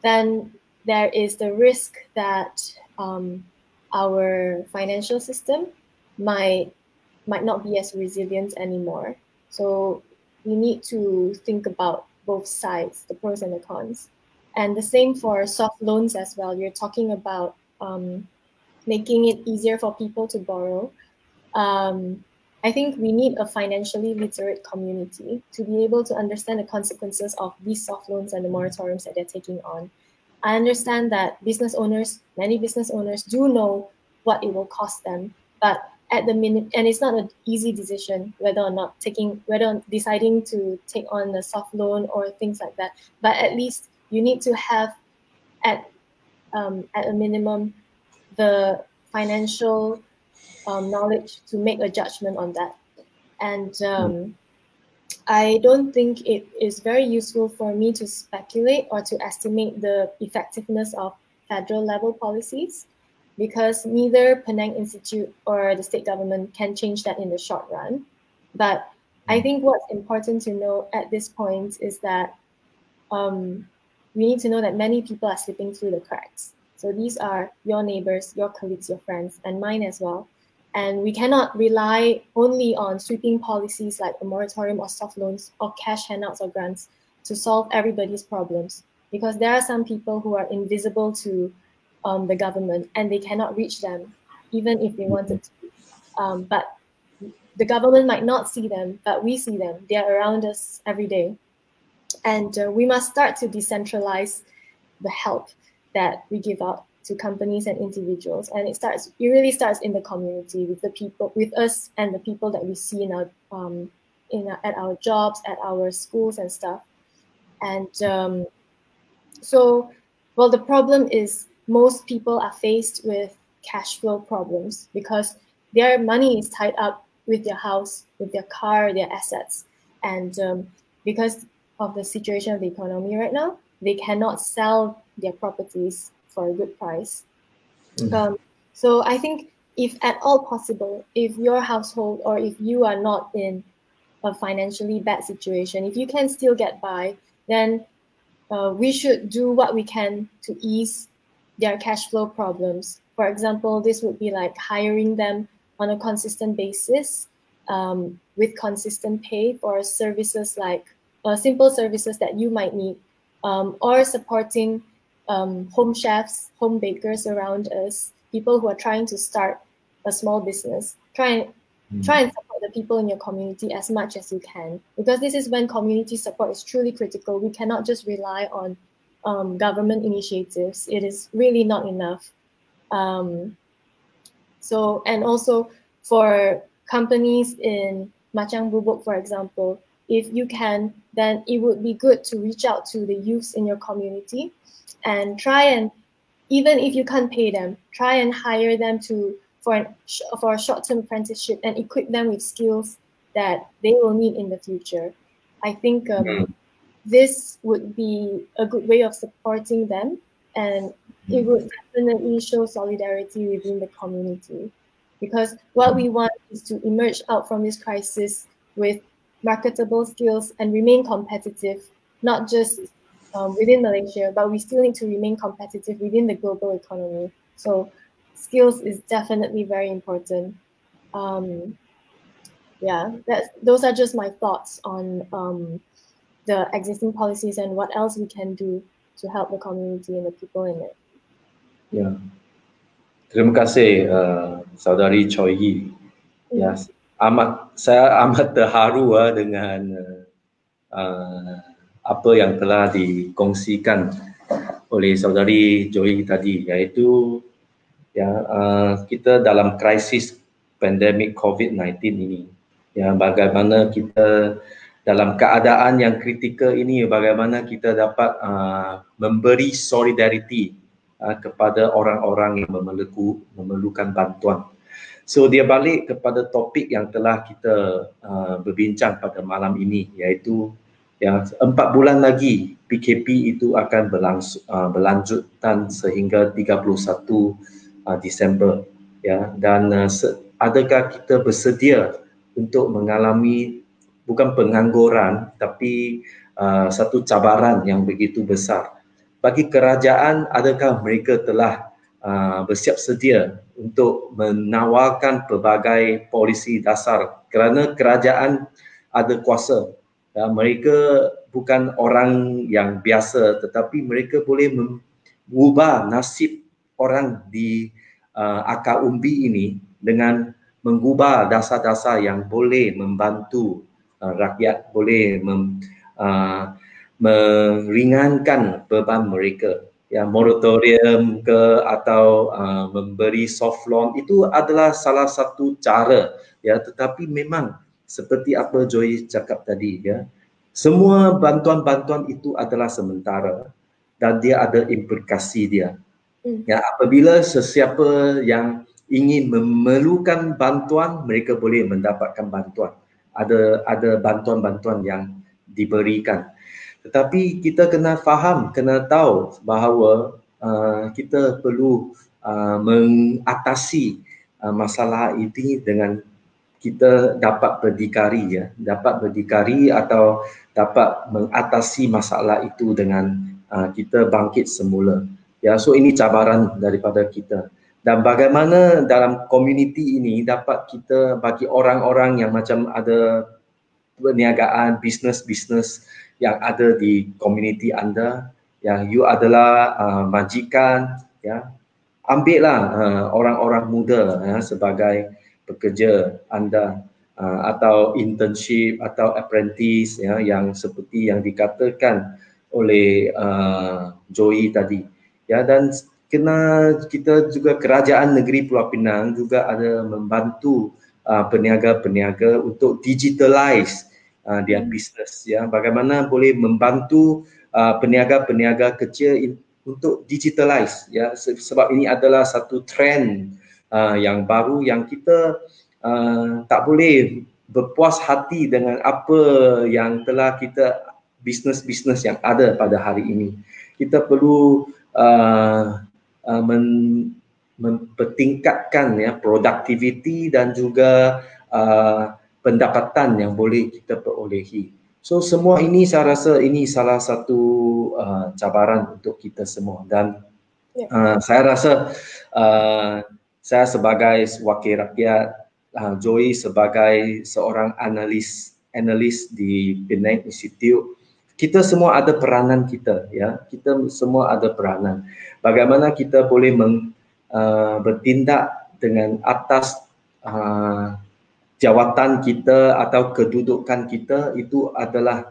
then there is the risk that our financial system might not be as resilient anymore. So we need to think about both sides, the pros and the cons. And the same for soft loans as well. You're talking about making it easier for people to borrow. I think we need a financially literate community to be able to understand the consequences of these soft loans and the moratoriums that they're taking on. I understand that many business owners do know what it will cost them, but at the minute, and it's not an easy decision whether deciding to take on a soft loan or things like that. But at least you need to have at a minimum the financial knowledge to make a judgment on that. And I don't think it is very useful for me to speculate or to estimate the effectiveness of federal level policies, because neither Penang Institute or the state government can change that in the short run. But I think what's important to know at this point is that we need to know that many people are slipping through the cracks. So these are your neighbors, your colleagues, your friends, and mine as well. And we cannot rely only on sweeping policies like a moratorium or soft loans or cash handouts or grants to solve everybody's problems, because there are some people who are invisible to the government and they cannot reach them even if they wanted to. But the government might not see them, but we see them. They are around us every day. And we must start to decentralize the help that we give out to companies and individuals, and it really starts in the community, with the people, with us, and the people that we see in our at our jobs, at our schools and stuff. And so, well, the problem is most people are faced with cash flow problems because their money is tied up with their house, with their car, their assets, and because of the situation of the economy right now, they cannot sell their properties for a good price. So I think if at all possible, if your household or if you are not in a financially bad situation, if you can still get by, then we should do what we can to ease their cash flow problems. For example, this would be like hiring them on a consistent basis with consistent pay for services like simple services that you might need, or supporting home chefs, home bakers around us, people who are trying to start a small business. Try and support the people in your community as much as you can, because this is when community support is truly critical. We cannot just rely on government initiatives. It is really not enough. So, and also for companies in Machang Bubuk, for example, if you can, then it would be good to reach out to the youths in your community and try and, even if you can't pay them, try and hire them for a short-term apprenticeship and equip them with skills that they will need in the future. I think this would be a good way of supporting them, and it would definitely show solidarity within the community, because what we want is to emerge out from this crisis with marketable skills and remain competitive, not just within Malaysia, but we still need to remain competitive within the global economy. So skills is definitely very important. Yeah, those are just my thoughts on the existing policies and what else we can do to help the community and the people in it. Ya, terima kasih saudari Choi Yi. Ya, saya amat terharu dengan apa yang telah dikongsikan oleh saudari Joy tadi, iaitu kita dalam krisis pandemik COVID-19 ini, bagaimana kita dalam keadaan yang kritikal ini, bagaimana kita dapat memberi solidariti kepada orang-orang yang memerlukan bantuan. So dia balik kepada topik yang telah kita berbincang pada malam ini, iaitu 4 bulan lagi PKP itu akan berlanjutan sehingga 31 Disember. Dan adakah kita bersedia untuk mengalami bukan pengangguran tapi satu cabaran yang begitu besar? Bagi kerajaan, adakah mereka telah bersiap sedia untuk menawarkan pelbagai polisi dasar, kerana kerajaan ada kuasa. Mereka bukan orang yang biasa, tetapi mereka boleh mengubah nasib orang di akar umbi ini dengan mengubah dasar-dasar yang boleh membantu rakyat, boleh meringankan beban mereka. Moratorium ke atau memberi soft loan itu adalah salah satu cara, tetapi memang seperti apa Joy cakap tadi, semua bantuan-bantuan itu adalah sementara dan dia ada implikasi dia. Apabila sesiapa yang ingin memerlukan bantuan, mereka boleh mendapatkan bantuan. Ada bantuan-bantuan yang diberikan. Tetapi kita kena faham, kena tahu bahawa kita perlu mengatasi masalah ini dengan kita dapat berdikari, ya, dapat berdikari atau dapat mengatasi masalah itu dengan kita bangkit semula. Ya, so ini cabaran daripada kita. Dan bagaimana dalam komuniti ini dapat kita bagi orang-orang yang macam ada perniagaan, bisnes-bisnes yang ada di komuniti anda, yang you adalah majikan, ya, ambillah orang-orang muda sebagai pekerja anda, atau internship atau apprentice, ya, yang seperti yang dikatakan oleh Joey tadi, ya. Dan kita juga kerajaan negeri Pulau Pinang juga ada membantu peniaga-peniaga untuk digitalize dia business, ya. Bagaimana boleh membantu peniaga-peniaga kecil untuk digitalize, ya, sebab ini adalah satu trend yang baru yang kita tak boleh berpuas hati dengan apa yang telah kita bisnes-bisnes yang ada pada hari ini. Kita perlu mempertingkatkan, ya, produktiviti dan juga pendapatan yang boleh kita perolehi. So semua ini saya rasa ini salah satu cabaran untuk kita semua. Dan saya rasa saya sebagai wakil rakyat, Joey sebagai seorang analis di Penang Institute, kita semua ada peranan kita, ya. Kita semua ada peranan. Bagaimana kita boleh bertindak dengan atas jawatan kita atau kedudukan kita, itu adalah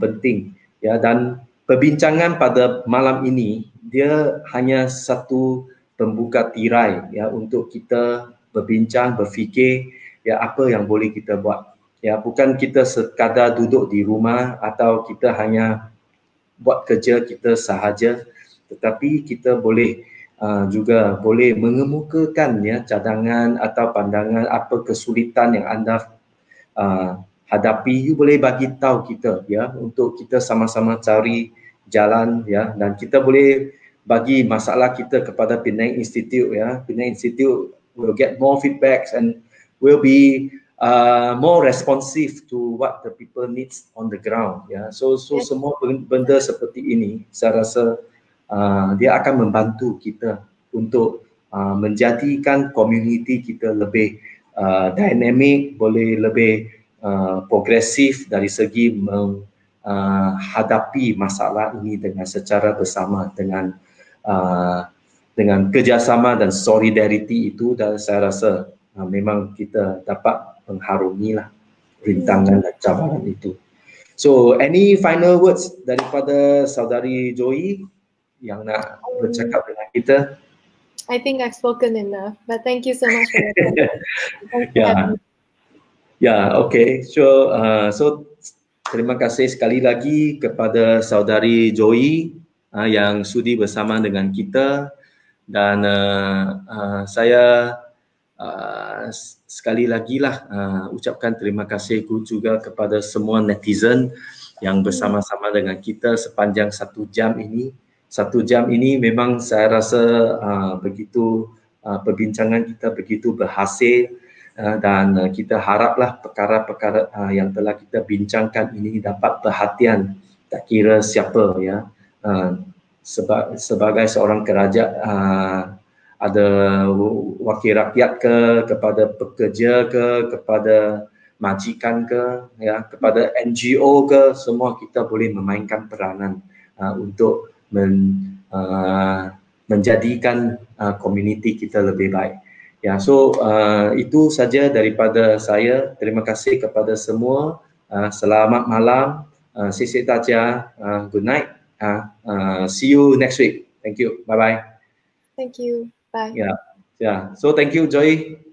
penting, ya. Dan perbincangan pada malam ini dia hanya satu pembuka tirai, ya, untuk kita berbincang, berfikir, ya, apa yang boleh kita buat. Ya, bukan kita sekadar duduk di rumah atau kita hanya buat kerja kita sahaja, tetapi kita boleh juga boleh mengemukakan, ya, cadangan atau pandangan apa kesulitan yang anda hadapi. You boleh bagi tahu kita, ya, untuk kita sama-sama cari jalan, ya. Dan kita boleh bagi masalah kita kepada Penang Institute, ya. Penang Institute will get more feedbacks and will be more responsive to what the people needs on the ground, ya. So semua benda seperti ini saya rasa dia akan membantu kita untuk menjadikan komuniti kita lebih dynamic, boleh lebih progresif dari segi menghadapi masalah ini dengan secara bersama, dengan kerjasama dan solidariti itu. Dan saya rasa memang kita dapat mengharungilah rintangan dan cabaran itu. So, any final words daripada saudari Joey yang nak bercakap dengan kita? I think I've spoken enough, but thank you so much for your time. Yeah, okay. So terima kasih sekali lagi kepada saudari Joey yang sudi bersama dengan kita. Dan saya sekali lagi lah ucapkan terima kasih juga kepada semua netizen yang bersama-sama dengan kita sepanjang 1 jam ini. 1 jam ini memang saya rasa begitu perbincangan kita begitu berhasil, dan kita haraplah perkara-perkara yang telah kita bincangkan ini dapat perhatian tak kira siapa, ya. Sebagai seorang kerajaan, ada wakil rakyat ke, kepada pekerja ke, kepada majikan ke, ya, kepada NGO ke, semua kita boleh memainkan peranan untuk menjadikan komuniti kita lebih baik. Ya, so itu saja daripada saya. Terima kasih kepada semua. Selamat malam. Sisi taja. Good night. See you next week. Thank you. Bye bye. Thank you. Bye. Yeah. So thank you, Joy.